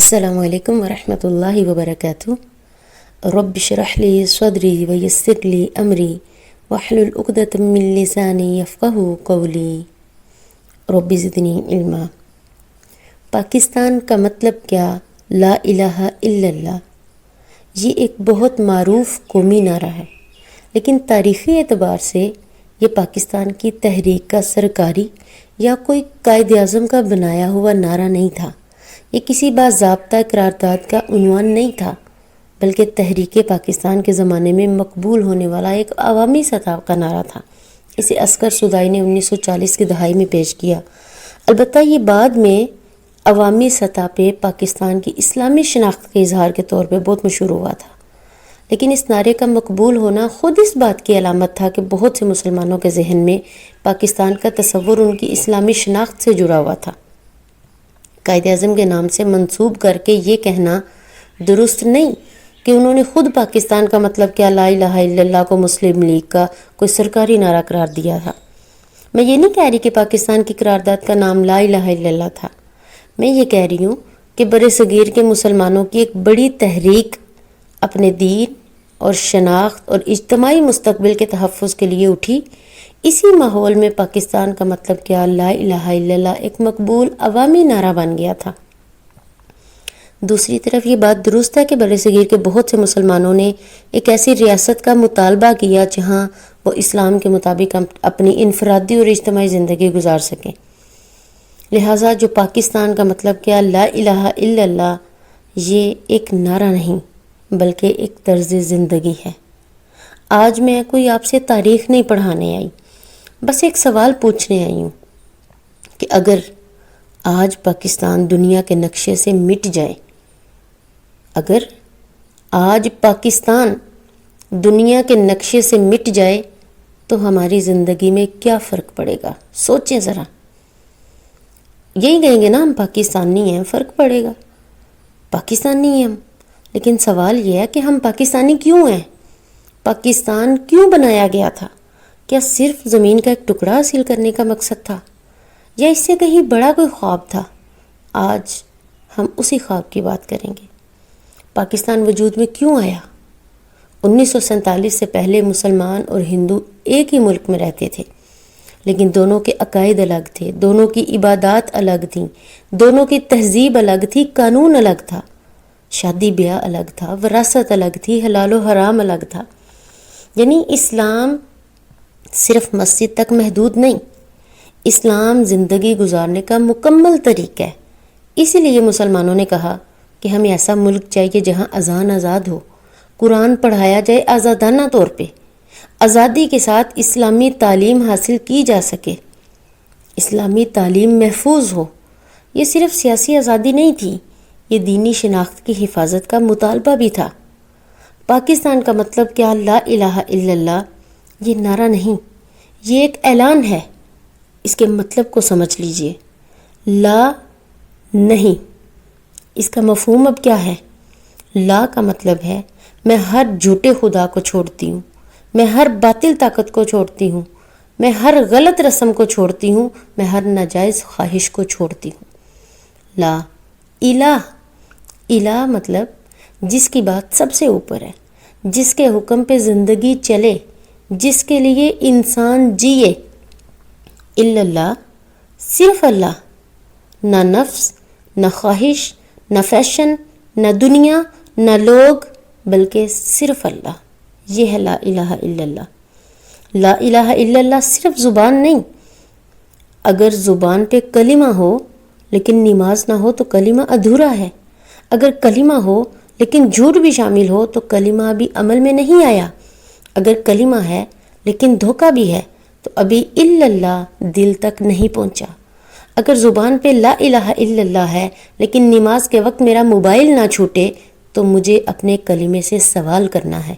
السلام علیکم ورحمۃ اللہ وبرکاتہ۔ رب اشرح لی صدری ویسر لی امری واحلل عقدۃ من لسانی یفقہوا قولی رب زدنی علما۔ پاکستان کا مطلب کیا؟ لا الہ الا اللہ۔ یہ ایک بہت معروف قومی نعرہ ہے، لیکن تاریخی اعتبار سے یہ پاکستان کی تحریک کا سرکاری یا کوئی قائد اعظم کا بنایا ہوا نعرہ نہیں تھا۔ یہ کسی باضابطہ قرارداد کا عنوان نہیں تھا، بلکہ تحریک پاکستان کے زمانے میں مقبول ہونے والا ایک عوامی سطح کا نعرہ تھا۔ اسے عسکر سودائی نے 1940 کی دہائی میں پیش کیا۔ البتہ یہ بعد میں عوامی سطح پہ پاکستان کی اسلامی شناخت کے اظہار کے طور پہ بہت مشہور ہوا تھا، لیکن اس نعرے کا مقبول ہونا خود اس بات کی علامت تھا کہ بہت سے مسلمانوں کے ذہن میں پاکستان کا تصور ان کی اسلامی شناخت سے جڑا ہوا تھا۔ قائد اعظم کے نام سے منسوب کر کے یہ کہنا درست نہیں کہ انہوں نے خود پاکستان کا مطلب کیا لا الہ الا اللہ کو مسلم لیگ کا کوئی سرکاری نعرہ قرار دیا تھا۔ میں یہ نہیں کہہ رہی کہ پاکستان کی قرارداد کا نام لا الہ الا اللہ تھا، میں یہ کہہ رہی ہوں کہ بر صغیر کے مسلمانوں کی ایک بڑی تحریک اپنے دین اور شناخت اور اجتماعی مستقبل کے تحفظ کے لیے اٹھی۔ اسی ماحول میں پاکستان کا مطلب کیا لا الہ الا اللہ ایک مقبول عوامی نعرہ بن گیا تھا۔ دوسری طرف یہ بات درست ہے کہ برصغیر کے بہت سے مسلمانوں نے ایک ایسی ریاست کا مطالبہ کیا جہاں وہ اسلام کے مطابق اپنی انفرادی اور اجتماعی زندگی گزار سکیں۔ لہٰذا جو پاکستان کا مطلب کیا لا الہ الا اللہ یہ ایک نعرہ نہیں بلکہ ایک طرز زندگی ہے۔ آج میں کوئی آپ سے تاریخ نہیں پڑھانے آئی، بس ایک سوال پوچھنے آئی ہوں کہ اگر آج پاکستان دنیا کے نقشے سے مٹ جائے، اگر آج پاکستان دنیا کے نقشے سے مٹ جائے تو ہماری زندگی میں کیا فرق پڑے گا؟ سوچیں ذرا۔ یہی کہیں گے نا ہم پاکستانی ہیں، فرق پڑے گا، پاکستانی ہیں ہم۔ لیکن سوال یہ ہے کہ ہم پاکستانی کیوں ہیں؟ پاکستان کیوں بنایا گیا تھا؟ کیا صرف زمین کا ایک ٹکڑا حاصل کرنے کا مقصد تھا، یا اس سے کہیں بڑا کوئی خواب تھا؟ آج ہم اسی خواب کی بات کریں گے۔ پاکستان وجود میں کیوں آیا؟ 1947 سے پہلے مسلمان اور ہندو ایک ہی ملک میں رہتے تھے، لیکن دونوں کے عقائد الگ تھے، دونوں کی عبادات الگ تھیں، دونوں کی تہذیب الگ تھی، قانون الگ تھا، شادی بیاہ الگ تھا، وراثت الگ تھی، حلال و حرام الگ تھا۔ یعنی اسلام صرف مسجد تک محدود نہیں، اسلام زندگی گزارنے کا مکمل طریقہ ہے۔ اسی لیے مسلمانوں نے کہا کہ ہمیں ایسا ملک چاہیے جہاں اذان آزاد ہو، قرآن پڑھایا جائے آزادانہ طور پہ، آزادی کے ساتھ اسلامی تعلیم حاصل کی جا سکے، اسلامی تعلیم محفوظ ہو۔ یہ صرف سیاسی آزادی نہیں تھی، یہ دینی شناخت کی حفاظت کا مطالبہ بھی تھا۔ پاکستان کا مطلب کیا لا الہ الا اللہ یہ نعرہ نہیں، یہ ایک اعلان ہے۔ اس کے مطلب کو سمجھ لیجئے۔ لا نہیں، اس کا مفہوم اب کیا ہے؟ لا کا مطلب ہے میں ہر جھوٹے خدا کو چھوڑتی ہوں، میں ہر باطل طاقت کو چھوڑتی ہوں، میں ہر غلط رسم کو چھوڑتی ہوں، میں ہر ناجائز خواہش کو چھوڑتی ہوں۔ لا الہ، الہ مطلب جس کی بات سب سے اوپر ہے، جس کے حکم پہ زندگی چلے، جس کے لیے انسان جیے۔ الا اللہ، صرف اللہ، نہ نفس، نہ خواہش، نہ فیشن، نہ دنیا، نہ لوگ، بلکہ صرف اللہ۔ یہ ہے لا الہ الا اللہ۔ لا الہ الا اللہ صرف زبان نہیں۔ اگر زبان پہ کلمہ ہو لیکن نماز نہ ہو تو کلمہ ادھورا ہے۔ اگر کلمہ ہو لیکن جھوٹ بھی شامل ہو تو کلمہ ابھی عمل میں نہیں آیا۔ اگر کلمہ ہے لیکن دھوکہ بھی ہے تو ابھی الا اللہ دل تک نہیں پہنچا۔ اگر زبان پہ لا الہ الا اللہ ہے لیکن نماز کے وقت میرا موبائل نہ چھوٹے تو مجھے اپنے کلمے سے سوال کرنا ہے۔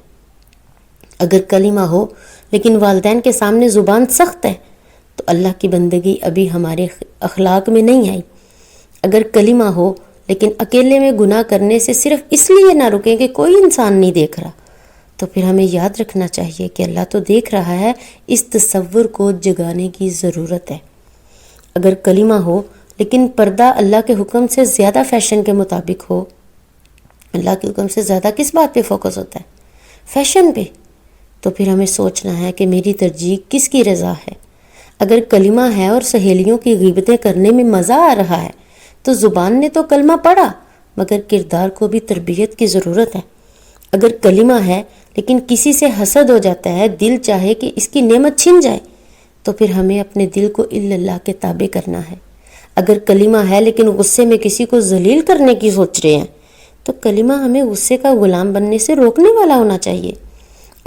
اگر کلمہ ہو لیکن والدین کے سامنے زبان سخت ہے تو اللہ کی بندگی ابھی ہمارے اخلاق میں نہیں آئی۔ اگر کلمہ ہو لیکن اکیلے میں گناہ کرنے سے صرف اس لیے نہ رکیں کہ کوئی انسان نہیں دیکھ رہا، تو پھر ہمیں یاد رکھنا چاہیے کہ اللہ تو دیکھ رہا ہے، اس تصور کو جگانے کی ضرورت ہے۔ اگر کلمہ ہو لیکن پردہ اللہ کے حکم سے زیادہ فیشن کے مطابق ہو، اللہ کے حکم سے زیادہ کس بات پہ فوکس ہوتا ہے؟ فیشن پہ. تو پھر ہمیں سوچنا ہے کہ میری ترجیح کس کی رضا ہے. اگر کلمہ ہے اور سہیلیوں کی غیبتیں کرنے میں مزہ آ رہا ہے تو زبان نے تو کلمہ پڑھا، مگر کردار کو بھی تربیت کی ضرورت ہے. اگر کلمہ ہے لیکن کسی سے حسد ہو جاتا ہے، دل چاہے کہ اس کی نعمت چھن جائے، تو پھر ہمیں اپنے دل کو الا اللہ کے تابع کرنا ہے. اگر کلمہ ہے لیکن غصے میں کسی کو ذلیل کرنے کی سوچ رہے ہیں، تو کلمہ ہمیں غصے کا غلام بننے سے روکنے والا ہونا چاہیے.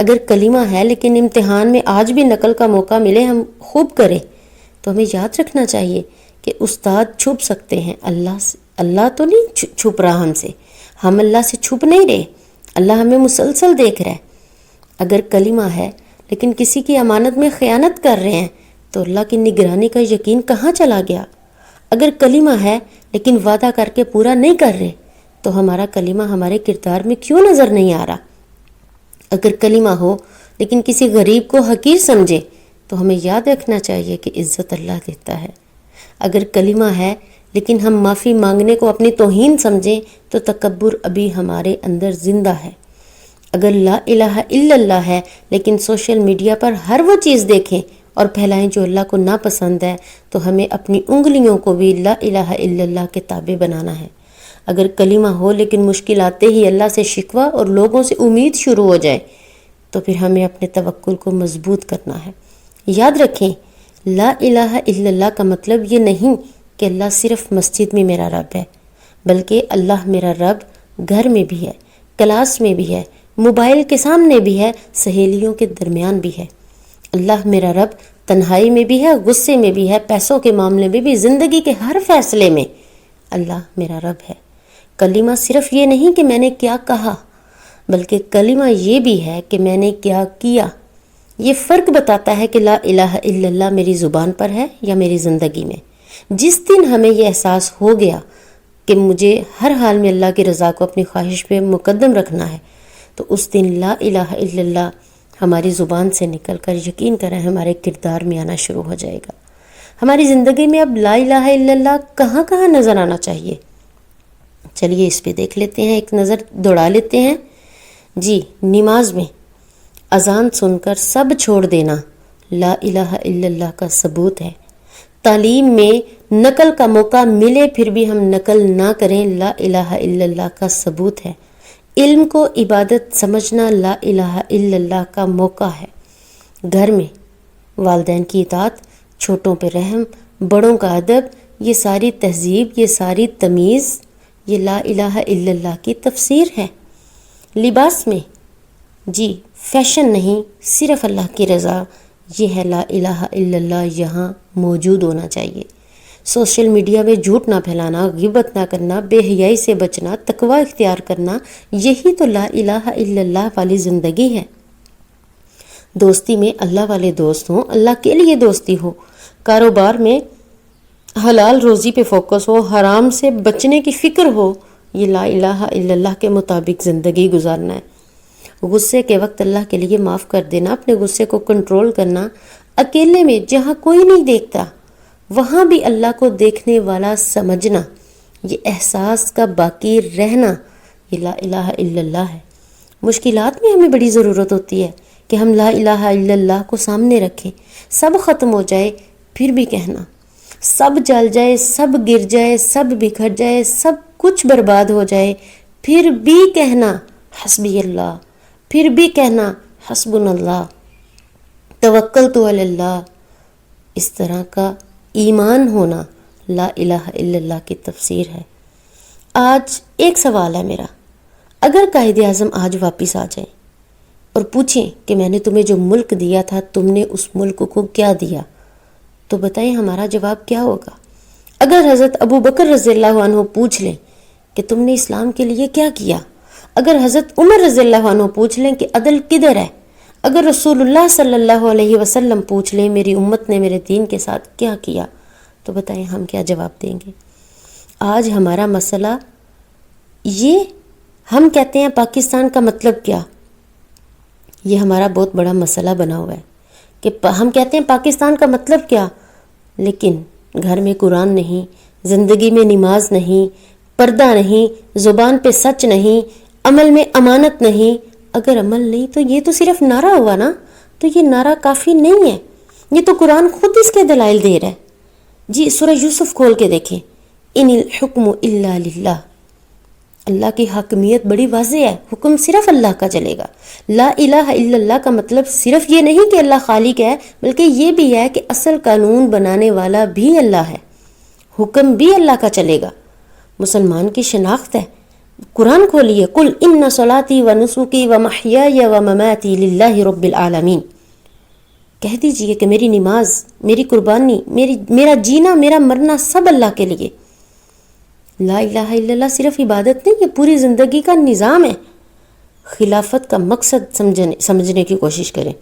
اگر کلمہ ہے لیکن امتحان میں آج بھی نقل کا موقع ملے ہم خوب کریں، تو ہمیں یاد رکھنا چاہیے کہ استاد چھپ سکتے ہیں، اللہ تو نہیں چھپ رہا ہم سے، ہم اللہ سے چھپ نہیں رہے، اللہ ہمیں مسلسل دیکھ رہا ہے. اگر کلمہ ہے لیکن کسی کی امانت میں خیانت کر رہے ہیں تو اللہ کی نگرانی کا یقین کہاں چلا گیا؟ اگر کلمہ ہے لیکن وعدہ کر کے پورا نہیں کر رہے تو ہمارا کلمہ ہمارے کردار میں کیوں نظر نہیں آ رہا؟ اگر کلمہ ہو لیکن کسی غریب کو حقیر سمجھے تو ہمیں یاد رکھنا چاہیے کہ عزت اللہ دیتا ہے. اگر کلمہ ہے لیکن ہم معافی مانگنے کو اپنی توہین سمجھیں تو تکبر ابھی ہمارے اندر زندہ ہے. اگر لا الہ الا اللہ ہے لیکن سوشل میڈیا پر ہر وہ چیز دیکھیں اور پھیلائیں جو اللہ کو ناپسند ہے تو ہمیں اپنی انگلیوں کو بھی لا الہ الا اللہ کے تابع بنانا ہے. اگر کلمہ ہو لیکن مشکل آتے ہی اللہ سے شکوہ اور لوگوں سے امید شروع ہو جائے تو پھر ہمیں اپنے توکل کو مضبوط کرنا ہے. یاد رکھیں، لا الہ الا اللہ کا مطلب یہ نہیں کہ اللہ صرف مسجد میں میرا رب ہے، بلکہ اللہ میرا رب گھر میں بھی ہے، کلاس میں بھی ہے، موبائل کے سامنے بھی ہے، سہیلیوں کے درمیان بھی ہے. اللہ میرا رب تنہائی میں بھی ہے، غصے میں بھی ہے، پیسوں کے معاملے میں بھی، زندگی کے ہر فیصلے میں اللہ میرا رب ہے. کلمہ صرف یہ نہیں کہ میں نے کیا کہا، بلکہ کلمہ یہ بھی ہے کہ میں نے کیا کیا. یہ فرق بتاتا ہے کہ لا الہ الا اللہ میری زبان پر ہے یا میری زندگی میں. جس دن ہمیں یہ احساس ہو گیا کہ مجھے ہر حال میں اللہ کی رضا کو اپنی خواہش پہ مقدم رکھنا ہے، تو اس دن لا الہ الا اللہ ہماری زبان سے نکل کر یقین کریں ہمارے کردار میں آنا شروع ہو جائے گا. ہماری زندگی میں اب لا الہ الا اللہ کہاں کہاں نظر آنا چاہیے؟ چلیے اس پہ دیکھ لیتے ہیں، ایک نظر دوڑا لیتے ہیں. جی، نماز میں اذان سن کر سب چھوڑ دینا لا الہ الا اللہ کا ثبوت ہے. تعلیم میں نقل کا موقع ملے پھر بھی ہم نقل نہ کریں لا الہ الا اللہ کا ثبوت ہے. علم کو عبادت سمجھنا لا الہ الا اللہ کا موقع ہے. گھر میں والدین کی اطاعت، چھوٹوں پہ رحم، بڑوں کا ادب، یہ ساری تہذیب، یہ ساری تمیز، یہ لا الہ الا اللہ کی تفسیر ہے. لباس میں جی فیشن نہیں، صرف اللہ کی رضا، یہ ہے لا الہ الا اللہ یہاں موجود ہونا چاہیے. سوشل میڈیا میں جھوٹ نہ پھیلانا، غیبت نہ کرنا، بے حیائی سے بچنا، تقوی اختیار کرنا، یہی تو لا الہ الا اللہ والی زندگی ہے. دوستی میں اللہ والے دوست ہوں، اللہ کے لیے دوستی ہو. کاروبار میں حلال روزی پہ فوکس ہو، حرام سے بچنے کی فکر ہو. یہ لا الہ الا اللہ کے مطابق زندگی گزارنا ہے. غصے کے وقت اللہ کے لیے معاف کر دینا، اپنے غصے کو کنٹرول کرنا. اکیلے میں جہاں کوئی نہیں دیکھتا وہاں بھی اللہ کو دیکھنے والا سمجھنا، یہ احساس کا باقی رہنا، یہ لا الہ الا اللہ ہے. مشکلات میں ہمیں بڑی ضرورت ہوتی ہے کہ ہم لا الہ الا اللہ کو سامنے رکھیں. سب ختم ہو جائے پھر بھی کہنا، سب جل جائے، سب گر جائے، سب بکھر جائے، سب کچھ برباد ہو جائے، پھر بھی کہنا حسبی اللہ، پھر بھی کہنا حسبنا اللہ، توکلت علی اللہ. اس طرح کا ایمان ہونا لا الہ الا اللہ کی تفسیر ہے. آج ایک سوال ہے میرا، اگر قائد اعظم آج واپس آ جائیں اور پوچھیں کہ میں نے تمہیں جو ملک دیا تھا تم نے اس ملک کو کیا دیا، تو بتائیں ہمارا جواب کیا ہوگا؟ اگر حضرت ابو بکر رضی اللہ عنہ پوچھ لیں کہ تم نے اسلام کے لیے کیا کیا، اگر حضرت عمر رضی اللہ عنہ پوچھ لیں کہ عدل کدھر ہے، اگر رسول اللہ صلی اللہ علیہ وسلم پوچھ لیں میری امت نے میرے دین کے ساتھ کیا کیا، تو بتائیں ہم کیا جواب دیں گے؟ آج ہمارا مسئلہ یہ، ہم کہتے ہیں پاکستان کا مطلب کیا، یہ ہمارا بہت بڑا مسئلہ بنا ہوا ہے کہ ہم کہتے ہیں پاکستان کا مطلب کیا، لیکن گھر میں قرآن نہیں، زندگی میں نماز نہیں، پردہ نہیں، زبان پہ سچ نہیں، عمل میں امانت نہیں، اگر عمل نہیں تو یہ تو صرف نعرہ ہوا نا، تو یہ نعرہ کافی نہیں ہے، یہ تو قرآن خود اس کے دلائل دے رہا ہے۔ جی سورہ یوسف کھول کے دیکھیں، ان الحکم الا للہ، اللہ کی حاکمیت بڑی واضح ہے، حکم صرف اللہ کا چلے گا۔ لا الہ الا اللہ کا مطلب صرف یہ نہیں کہ اللہ خالق ہے، بلکہ یہ بھی ہے کہ اصل قانون بنانے والا بھی اللہ ہے، حکم بھی اللہ کا چلے گا۔ مسلمان کی شناخت ہے، قرآن کھولیے، قل ان صلاتی و نسکی و محیای و مماتی للہ رب العالمین، کہہ دیجئے کہ میری نماز، میری قربانی، میرا جینا، میرا مرنا سب اللہ کے لیے۔ لا الہ الا اللہ صرف عبادت نہیں، یہ پوری زندگی کا نظام ہے۔ خلافت کا مقصد سمجھنے کی کوشش کریں۔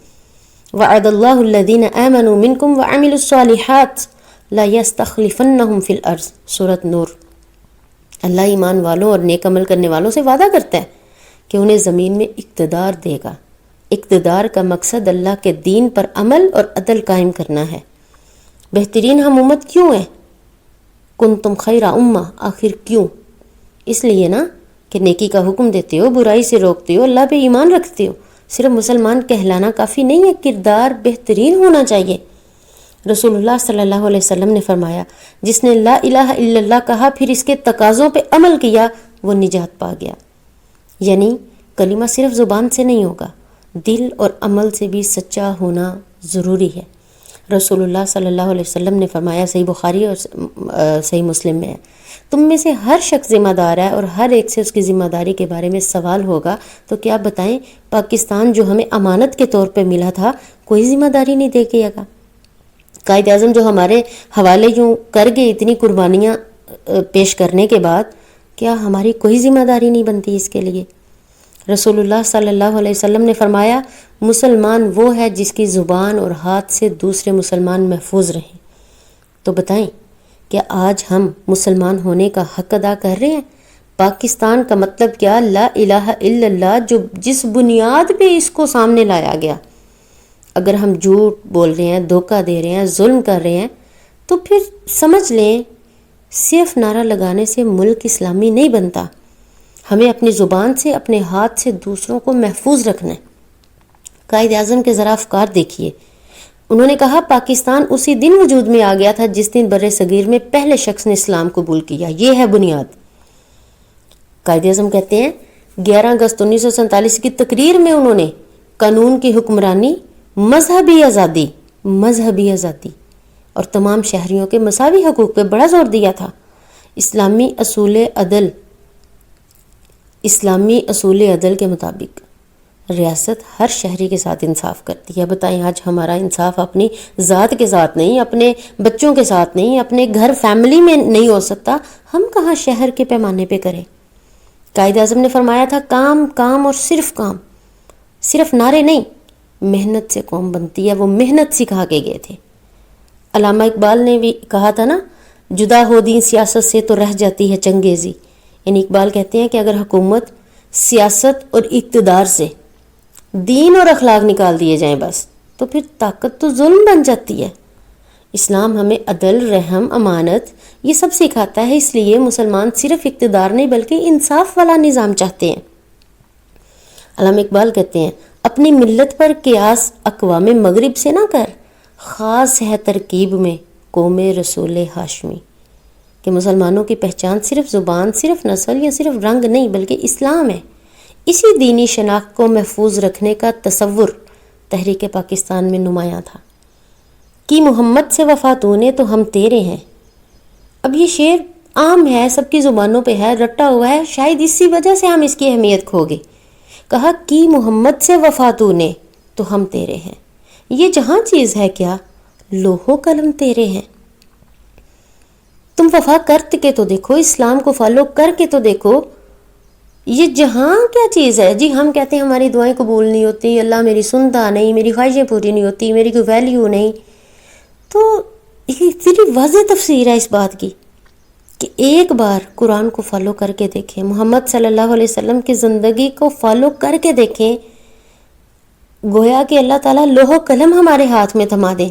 وعد اللہ الذین آمنوا منکم وعملوا الصالحات لا یستخلفنہم فی الارض، سورۃ نور۔ اللہ ایمان والوں اور نیک عمل کرنے والوں سے وعدہ کرتا ہے کہ انہیں زمین میں اقتدار دے گا۔ اقتدار کا مقصد اللہ کے دین پر عمل اور عدل قائم کرنا ہے۔ بہترین ہم امت کیوں ہیں؟ کنتم خیر امہ، آخر کیوں؟ اس لیے نا کہ نیکی کا حکم دیتے ہو، برائی سے روکتے ہو، اللہ پہ ایمان رکھتے ہو۔ صرف مسلمان کہلانا کافی نہیں ہے، کردار بہترین ہونا چاہیے۔ رسول اللہ صلی اللہ علیہ وسلم نے فرمایا، جس نے لا الہ الا اللہ کہا پھر اس کے تقاضوں پہ عمل کیا، وہ نجات پا گیا۔ یعنی کلمہ صرف زبان سے نہیں ہوگا، دل اور عمل سے بھی سچا ہونا ضروری ہے۔ رسول اللہ صلی اللہ علیہ وسلم نے فرمایا، صحیح بخاری اور صحیح مسلم میں ہے، تم میں سے ہر شخص ذمہ دار ہے اور ہر ایک سے اس کی ذمہ داری کے بارے میں سوال ہوگا۔ تو کیا بتائیں، پاکستان جو ہمیں امانت کے طور پہ ملا تھا، کوئی ذمہ داری نہیں دے کے گا؟ قائد اعظم جو ہمارے حوالے یوں کر گئے اتنی قربانیاں پیش کرنے کے بعد، کیا ہماری کوئی ذمہ داری نہیں بنتی اس کے لیے؟ رسول اللہ صلی اللہ علیہ وسلم نے فرمایا، مسلمان وہ ہے جس کی زبان اور ہاتھ سے دوسرے مسلمان محفوظ رہیں۔ تو بتائیں، کیا آج ہم مسلمان ہونے کا حق ادا کر رہے ہیں؟ پاکستان کا مطلب کیا؟ لا الہ الا اللہ، جو جس بنیاد پہ اس کو سامنے لایا گیا۔ اگر ہم جھوٹ بول رہے ہیں، دھوکہ دے رہے ہیں، ظلم کر رہے ہیں، تو پھر سمجھ لیں صرف نعرہ لگانے سے ملک اسلامی نہیں بنتا۔ ہمیں اپنی زبان سے، اپنے ہاتھ سے دوسروں کو محفوظ رکھنا ہے۔ قائد اعظم کے ذرا افکار دیکھیے، انہوں نے کہا پاکستان اسی دن وجود میں آ گیا تھا جس دن بر صغیر میں پہلے شخص نے اسلام قبول کیا، یہ ہے بنیاد۔ قائد اعظم کہتے ہیں 11 اگست 1947 کی تقریر میں انہوں نے قانون کی حکمرانی، مذہبی آزادی اور تمام شہریوں کے مساوی حقوق پہ بڑا زور دیا تھا۔ اسلامی اصول عدل کے مطابق ریاست ہر شہری کے ساتھ انصاف کرتی ہے۔ بتائیں آج ہمارا انصاف اپنی ذات کے ساتھ نہیں، اپنے بچوں کے ساتھ نہیں، اپنے گھر فیملی میں نہیں ہو سکتا، ہم کہاں شہر کے پیمانے پہ کریں؟ قائد اعظم نے فرمایا تھا، کام کام اور صرف کام، صرف نعرے نہیں، محنت سے قوم بنتی ہے۔ وہ محنت سکھا کے گئے تھے۔ علامہ اقبال نے بھی کہا تھا نا، جدا ہو دین سیاست سے تو رہ جاتی ہے چنگیزی۔ یعنی اقبال کہتے ہیں کہ اگر حکومت، سیاست اور اقتدار سے دین اور اخلاق نکال دیے جائیں بس، تو پھر طاقت تو ظلم بن جاتی ہے۔ اسلام ہمیں عدل، رحم، امانت یہ سب سکھاتا ہے، اس لیے مسلمان صرف اقتدار نہیں بلکہ انصاف والا نظام چاہتے ہیں۔ علامہ اقبال کہتے ہیں، اپنی ملت پر قیاس اقوام مغرب سے نہ کر، خاص ہے ترکیب میں قوم رسول ہاشمی، کہ مسلمانوں کی پہچان صرف زبان، صرف نسل یا صرف رنگ نہیں بلکہ اسلام ہے۔ اسی دینی شناخت کو محفوظ رکھنے کا تصور تحریک پاکستان میں نمایاں تھا۔ کہ محمد سے وفا تو نے تو ہم تیرے ہیں۔ اب یہ شعر عام ہے، سب کی زبانوں پہ ہے، رٹا ہوا ہے، شاید اسی وجہ سے ہم اس کی اہمیت کھو گئے۔ کہا کہ محمد سے وفا تو نے تو ہم تیرے ہیں، یہ جہاں چیز ہے کیا، لوح و قلم تیرے ہیں۔ تم وفا کر کے تو دیکھو، اسلام کو فالو کر کے تو دیکھو، یہ جہاں کیا چیز ہے۔ جی ہم کہتے ہیں ہماری دعائیں قبول نہیں ہوتی، اللہ میری سنتا نہیں، میری خواہشیں پوری نہیں ہوتی، میری کوئی ویلیو نہیں، تو یہ اتنی واضح تفسیر ہے اس بات کی کہ ایک بار قرآن کو فالو کر کے دیکھیں، محمد صلی اللہ علیہ وسلم کی زندگی کو فالو کر کے دیکھیں، گویا کہ اللہ تعالیٰ لوح و قلم ہمارے ہاتھ میں تھما دیں۔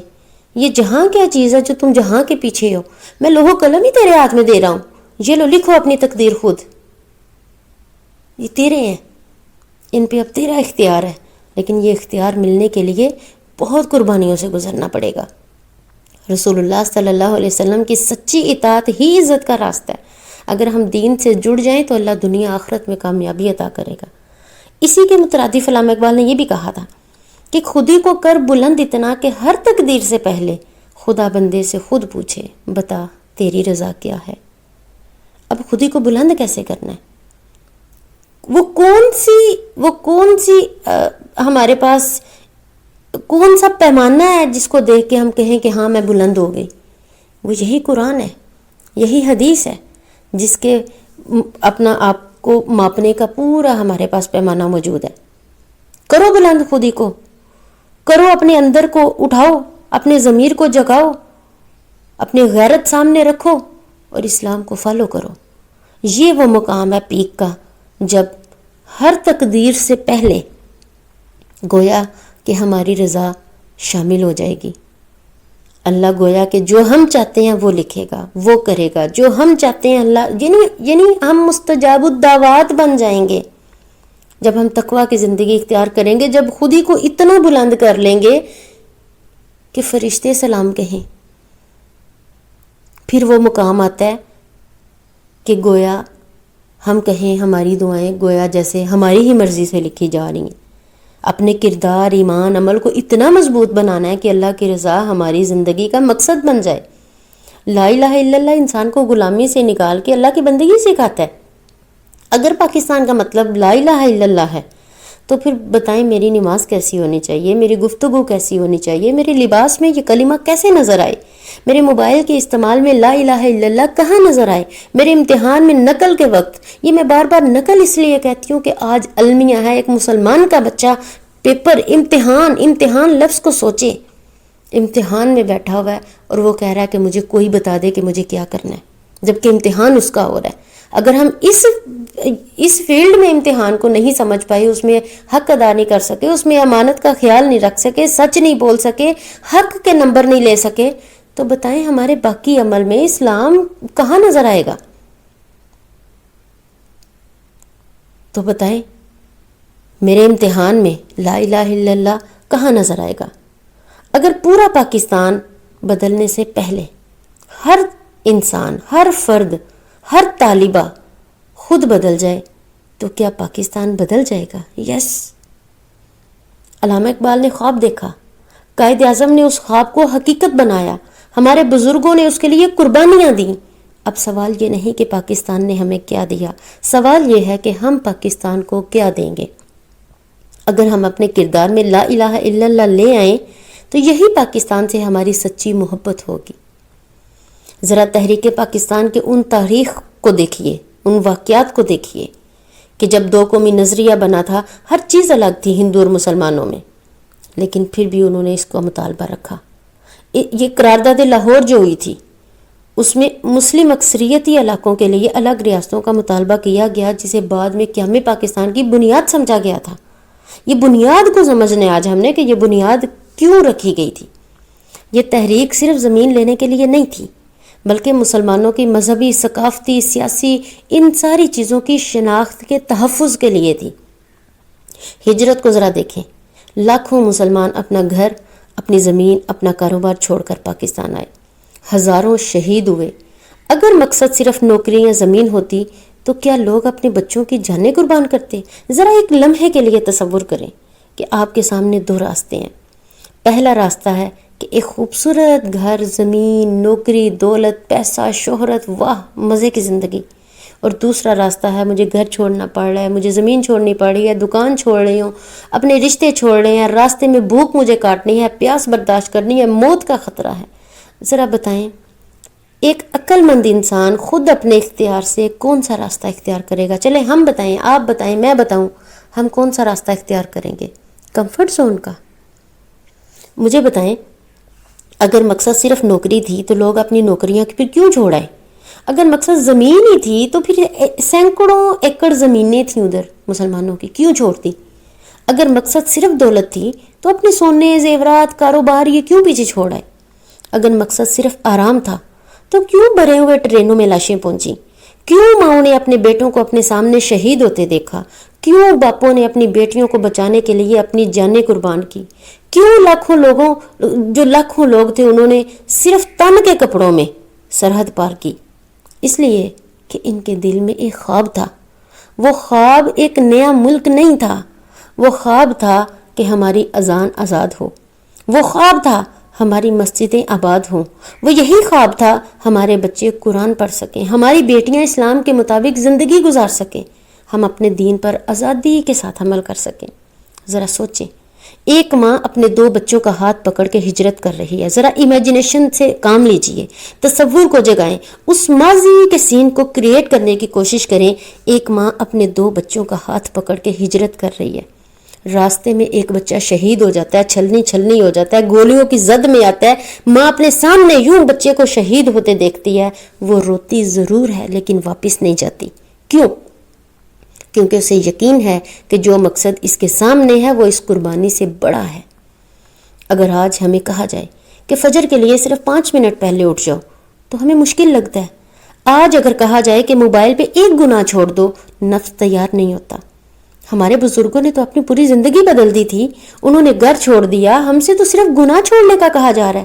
یہ جہاں کیا چیز ہے جو تم جہاں کے پیچھے ہو؟ میں لوح و قلم ہی تیرے ہاتھ میں دے رہا ہوں، یہ لو لکھو اپنی تقدیر خود، یہ تیرے ہیں، ان پہ اب تیرا اختیار ہے، لیکن یہ اختیار ملنے کے لیے بہت قربانیوں سے گزرنا پڑے گا۔ رسول اللہ صلی اللہ علیہ وسلم کی سچی اطاعت ہی عزت کا راستہ ہے۔ اگر ہم دین سے جڑ جائیں تو اللہ دنیا آخرت میں کامیابی عطا کرے گا۔ اسی کے مترادف علامہ اقبال نے یہ بھی کہا تھا کہ خودی کو کر بلند اتنا کہ ہر تقدیر سے پہلے خدا بندے سے خود پوچھے بتا تیری رضا کیا ہے۔ اب خودی کو بلند کیسے کرنا ہے؟ وہ کون سی ہمارے پاس کون سا پیمانہ ہے جس کو دیکھ کے ہم کہیں کہ ہاں میں بلند ہو گئی؟ وہ یہی قرآن ہے، یہی حدیث ہے جس کے اپنا آپ کو ماپنے کا پورا ہمارے پاس پیمانہ موجود ہے۔ کرو بلند خودی کو، کرو، اپنے اندر کو اٹھاؤ، اپنے ضمیر کو جگاؤ، اپنے غیرت سامنے رکھو اور اسلام کو فالو کرو۔ یہ وہ مقام ہے پیک کا جب ہر تقدیر سے پہلے گویا کہ ہماری رضا شامل ہو جائے گی۔ اللہ گویا کہ جو ہم چاہتے ہیں وہ لکھے گا، وہ کرے گا، جو ہم چاہتے ہیں اللہ یعنی ہم مستجاب الدعوات بن جائیں گے جب ہم تقویٰ کی زندگی اختیار کریں گے، جب خود ہی کو اتنا بلند کر لیں گے کہ فرشتے سلام کہیں۔ پھر وہ مقام آتا ہے کہ گویا ہم کہیں ہماری دعائیں گویا جیسے ہماری ہی مرضی سے لکھی جا رہی ہیں۔ اپنے کردار، ایمان، عمل کو اتنا مضبوط بنانا ہے کہ اللہ کی رضا ہماری زندگی کا مقصد بن جائے۔ لا الہ الا اللہ انسان کو غلامی سے نکال کے اللہ کی بندگی سکھاتا ہے۔ اگر پاکستان کا مطلب لا الہ الا اللہ ہے تو پھر بتائیں میری نماز کیسی ہونی چاہیے، میری گفتگو کیسی ہونی چاہیے، میرے لباس میں یہ کلمہ کیسے نظر آئے، میرے موبائل کے استعمال میں لا الہ الا اللہ کہاں نظر آئے، میرے امتحان میں نقل کے وقت۔ یہ میں بار بار نقل اس لیے کہتی ہوں کہ آج المیہ ہے، ایک مسلمان کا بچہ پیپر امتحان لفظ کو سوچے، امتحان میں بیٹھا ہوا ہے اور وہ کہہ رہا ہے کہ مجھے کوئی بتا دے کہ مجھے کیا کرنا ہے، جبکہ امتحان اس کا ہو رہا ہے۔ اگر ہم اس فیلڈ میں امتحان کو نہیں سمجھ پائے، اس میں حق ادا نہیں کر سکے، اس میں امانت کا خیال نہیں رکھ سکے، سچ نہیں بول سکے، حق کے نمبر نہیں لے سکے، تو بتائیں ہمارے باقی عمل میں اسلام کہاں نظر آئے گا؟ تو بتائیں میرے امتحان میں لا الہ الا اللہ کہاں نظر آئے گا؟ اگر پورا پاکستان بدلنے سے پہلے ہر انسان، ہر فرد، ہر طالبہ خود بدل جائے تو کیا پاکستان بدل جائے گا؟ یس۔ علامہ اقبال نے خواب دیکھا، قائد اعظم نے اس خواب کو حقیقت بنایا، ہمارے بزرگوں نے اس کے لیے قربانیاں دیں۔ اب سوال یہ نہیں کہ پاکستان نے ہمیں کیا دیا، سوال یہ ہے کہ ہم پاکستان کو کیا دیں گے۔ اگر ہم اپنے کردار میں لا الہ الا اللہ لے آئیں تو یہی پاکستان سے ہماری سچی محبت ہوگی۔ ذرا تحریک پاکستان کے ان تاریخ کو دیکھیے، ان واقعات کو دیکھیے کہ جب دو قومی نظریہ بنا تھا، ہر چیز الگ تھی ہندو اور مسلمانوں میں، لیکن پھر بھی انہوں نے اس کو مطالبہ رکھا۔ یہ قرارداد لاہور جو ہوئی تھی اس میں مسلم اکثریتی علاقوں کے لیے الگ ریاستوں کا مطالبہ کیا گیا، جسے بعد میں قیام پاکستان کی بنیاد سمجھا گیا تھا۔ یہ بنیاد کو سمجھنے آج ہم نے کہ یہ بنیاد کیوں رکھی گئی تھی۔ یہ تحریک صرف زمین لینے کے لیے نہیں تھی، بلکہ مسلمانوں کی مذہبی، ثقافتی، سیاسی، ان ساری چیزوں کی شناخت کے تحفظ کے لیے تھی۔ ہجرت کو ذرا دیکھیں، لاکھوں مسلمان اپنا گھر، اپنی زمین، اپنا کاروبار چھوڑ کر پاکستان آئے، ہزاروں شہید ہوئے۔ اگر مقصد صرف نوکری یا زمین ہوتی تو کیا لوگ اپنے بچوں کی جانیں قربان کرتے؟ ذرا ایک لمحے کے لیے تصور کریں کہ آپ کے سامنے دو راستے ہیں۔ پہلا راستہ ہے کہ ایک خوبصورت گھر، زمین، نوکری، دولت، پیسہ، شہرت، واہ مزے کی زندگی۔ اور دوسرا راستہ ہے مجھے گھر چھوڑنا پڑ رہا ہے، مجھے زمین چھوڑنی پڑ رہی ہے، دکان چھوڑ رہی ہوں، اپنے رشتے چھوڑ رہے ہیں، راستے میں بھوک مجھے کاٹنی ہے، پیاس برداشت کرنی ہے، موت کا خطرہ ہے۔ ذرا بتائیں ایک عقل مند انسان خود اپنے اختیار سے کون سا راستہ اختیار کرے گا؟ چلے ہم بتائیں، آپ بتائیں، میں بتاؤں، ہم کون سا راستہ اختیار کریں گے؟ کمفرٹ زون کا؟ مجھے بتائیں اگر مقصد صرف نوکری تھی تو لوگ اپنی نوکریاں پھر کیوں چھوڑائیں؟ اگر مقصد زمین ہی تھی تو پھر سینکڑوں ایکڑ زمینیں تھیں ادھر مسلمانوں کی، کیوں چھوڑتی؟ اگر مقصد صرف دولت تھی تو اپنے سونے، زیورات، کاروبار یہ کیوں پیچھے چھوڑ آئے؟ اگر مقصد صرف آرام تھا تو کیوں بھرے ہوئے ٹرینوں میں لاشیں پہنچیں؟ کیوں ماؤں نے اپنے بیٹوں کو اپنے سامنے شہید ہوتے دیکھا؟ کیوں باپوں نے اپنی بیٹیوں کو بچانے کے لیے اپنی جانیں قربان کی؟ کیوں لاکھوں لوگ تھے انہوں نے صرف تن کے کپڑوں میں سرحد پار کی؟ اس لیے کہ ان کے دل میں ایک خواب تھا۔ وہ خواب ایک نیا ملک نہیں تھا، وہ خواب تھا کہ ہماری اذان آزاد ہو، وہ خواب تھا ہماری مسجدیں آباد ہوں، وہ یہی خواب تھا ہمارے بچے قرآن پڑھ سکیں، ہماری بیٹیاں اسلام کے مطابق زندگی گزار سکیں، ہم اپنے دین پر آزادی کے ساتھ عمل کر سکیں۔ ذرا سوچیں، ایک ماں اپنے 2 بچوں کا ہاتھ پکڑ کے ہجرت کر رہی ہے۔ ذرا امیجنیشن سے کام لیجئے، تصور کو جگائیں، اس ماضی کے سین کو کریٹ کرنے کی کوشش کریں۔ ایک ماں اپنے 2 بچوں کا ہاتھ پکڑ کے ہجرت کر رہی ہے، راستے میں ایک بچہ شہید ہو جاتا ہے، چھلنی ہو جاتا ہے، گولیوں کی زد میں آتا ہے، ماں اپنے سامنے یوں بچے کو شہید ہوتے دیکھتی ہے، وہ روتی ضرور ہے لیکن واپس نہیں جاتی۔ کیوں؟ کیونکہ اسے یقین ہے کہ جو مقصد اس کے سامنے ہے وہ اس قربانی سے بڑا ہے۔ اگر آج ہمیں کہا جائے کہ فجر کے لیے صرف 5 منٹ پہلے اٹھ جاؤ تو ہمیں مشکل لگتا ہے۔ آج اگر کہا جائے کہ موبائل پہ ایک گناہ چھوڑ دو، نفس تیار نہیں ہوتا۔ ہمارے بزرگوں نے تو اپنی پوری زندگی بدل دی تھی، انہوں نے گھر چھوڑ دیا، ہم سے تو صرف گناہ چھوڑنے کا کہا جا رہا ہے۔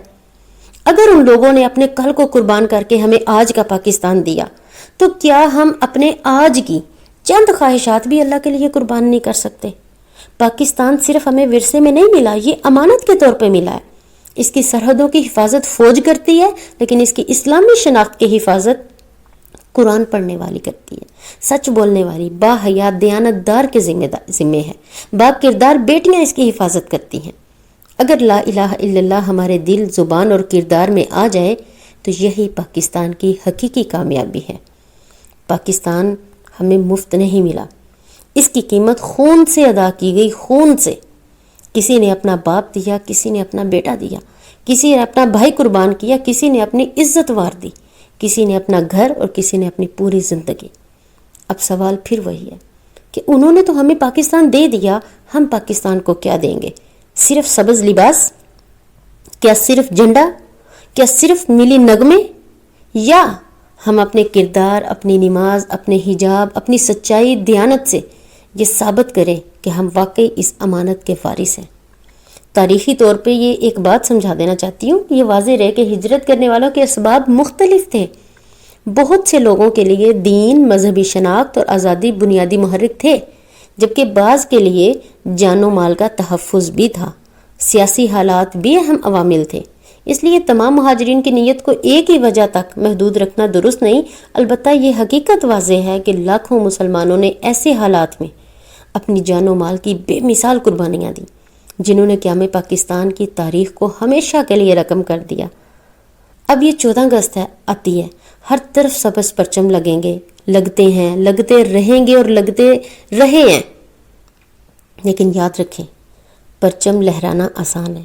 اگر ان لوگوں نے اپنے کل کو قربان کر کے ہمیں آج کا پاکستان دیا تو کیا ہم اپنے آج کی چند خواہشات بھی اللہ کے لیے قربان نہیں کر سکتے؟ پاکستان صرف ہمیں ورثے میں نہیں ملا، یہ امانت کے طور پہ ملا ہے۔ اس کی سرحدوں کی حفاظت فوج کرتی ہے، لیکن اس کی اسلامی شناخت کی حفاظت قرآن پڑھنے والی کرتی ہے، سچ بولنے والی با حیا دیانت دار کے ذمے ہے، با کردار بیٹیاں اس کی حفاظت کرتی ہیں۔ اگر لا الہ الا اللہ ہمارے دل، زبان اور کردار میں آ جائے تو یہی پاکستان کی حقیقی کامیابی ہے۔ پاکستان ہمیں مفت نہیں ملا، اس کی قیمت خون سے ادا کی گئی، خون سے۔ کسی نے اپنا باپ دیا، کسی نے اپنا بیٹا دیا، کسی نے اپنا بھائی قربان کیا، کسی نے اپنی عزت وار دی، کسی نے اپنا گھر اور کسی نے اپنی پوری زندگی۔ اب سوال پھر وہی ہے کہ انہوں نے تو ہمیں پاکستان دے دیا، ہم پاکستان کو کیا دیں گے؟ صرف سبز لباس؟ کیا صرف جھنڈا؟ کیا صرف ملی نغمے؟ یا ہم اپنے کردار، اپنی نماز، اپنے حجاب، اپنی سچائی، دیانت سے یہ ثابت کریں کہ ہم واقعی اس امانت کے وارث ہیں؟ تاریخی طور پہ یہ ایک بات سمجھا دینا چاہتی ہوں کہ یہ واضح رہے کہ ہجرت کرنے والوں کے اسباب مختلف تھے۔ بہت سے لوگوں کے لیے دین، مذہبی شناخت اور آزادی بنیادی محرک تھے، جبکہ بعض کے لیے جان و مال کا تحفظ بھی تھا، سیاسی حالات بھی اہم عوامل تھے۔ اس لیے تمام مہاجرین کی نیت کو ایک ہی وجہ تک محدود رکھنا درست نہیں، البتہ یہ حقیقت واضح ہے کہ لاکھوں مسلمانوں نے ایسے حالات میں اپنی جان و مال کی بے مثال قربانیاں دیں، جنہوں نے قیام پاکستان کی تاریخ کو ہمیشہ کے لیے رقم کر دیا۔ اب یہ 14 اگست آتی ہے، ہر طرف سبز پرچم لگیں گے، لگتے ہیں، لگتے رہیں گے اور لگتے رہے ہیں، لیکن یاد رکھیں پرچم لہرانا آسان ہے،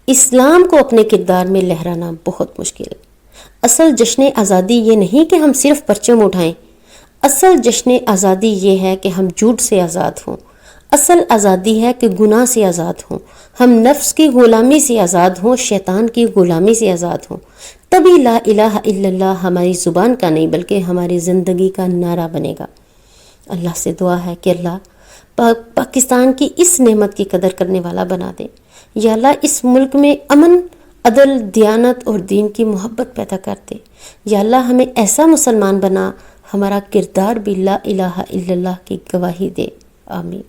اسلام کو اپنے کردار میں لہرانا بہت مشکل ہے۔ اصل جشن آزادی یہ نہیں کہ ہم صرف پرچم اٹھائیں، اصل جشن آزادی یہ ہے کہ ہم جھوٹ سے آزاد ہوں، اصل آزادی ہے کہ گناہ سے آزاد ہوں، ہم نفس کی غلامی سے آزاد ہوں، شیطان کی غلامی سے آزاد ہوں۔ تبھی لا الہ الا اللہ ہماری زبان کا نہیں بلکہ ہماری زندگی کا نعرہ بنے گا۔ اللہ سے دعا ہے کہ اللہ پاکستان کی اس نعمت کی قدر کرنے والا بنا دے۔ یا اللہ اس ملک میں امن، عدل، دیانت اور دین کی محبت پیدا کر دے۔ یا اللہ ہمیں ایسا مسلمان بنا، ہمارا کردار بھی لا الہ الا اللہ کی گواہی دے۔ آمین۔